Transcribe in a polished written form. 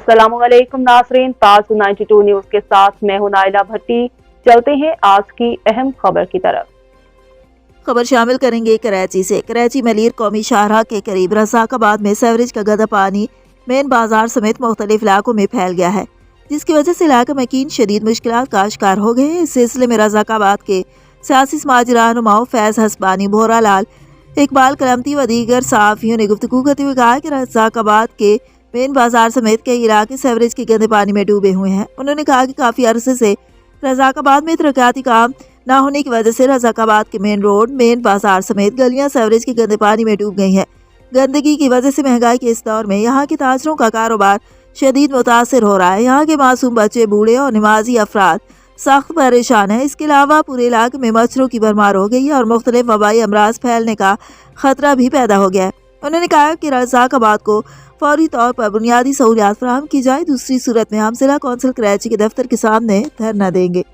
अस्सलाम वालेकुम नाज़रीन, ताज 92 न्यूज़ के साथ मैं हूं नाइला भट्टी। चलते हैं आज की अहम खबर की तरफ। खबर शामिल करेंगे कराची से। कराची मलीर कौमी शाहराह के करीब रज़ाकाबाद में सीवरेज का गंदा पानी मेन बाजार समेत मुख्तलिफ इलाकों में फैल गया है, जिसकी वजह से इलाके मकीन शदीद मुश्किलात का शिकार हो गए हैं। इस सिलसिले में रज़ाकाबाद के सियासी समाजी रहनुमाओं फैज़ हसबानी, भोरा लाल, इकबाल कलमती व दीगर सहाफ़ियों ने गुफ्तगू करते हुए कहा कि रज़ाकाबाद के मेन बाजार समेत कई इलाके सीवरेज के गंदे पानी में डूबे हुए हैं। उन्होंने कहा कि काफ़ी अरसे से रज़ाकाबाद में तरक्याती काम न होने की वजह से रज़ाकाबाद के मेन रोड, मेन बाजार समेत गलियां सीवरेज के गंदे पानी में डूब गई हैं। गंदगी की वजह से महंगाई के इस दौर में यहाँ के ताजरों का कारोबार शदीद मुतासर हो रहा है। यहाँ के मासूम बच्चे, बूढ़े और नमाजी अफराद सख्त परेशान है। इसके अलावा पूरे इलाके में मच्छरों की भरमार हो गई है और मुख्तलिफ वबाई अमराज फैलने का खतरा भी पैदा हो गया है। उन्होंने कहा कि रज़ाकाबाद को फौरी तौर पर बुनियादी सहूलियात फराहम की जाए, दूसरी सूरत में हम जिला कौंसिल कराची के दफ्तर के सामने धरना देंगे।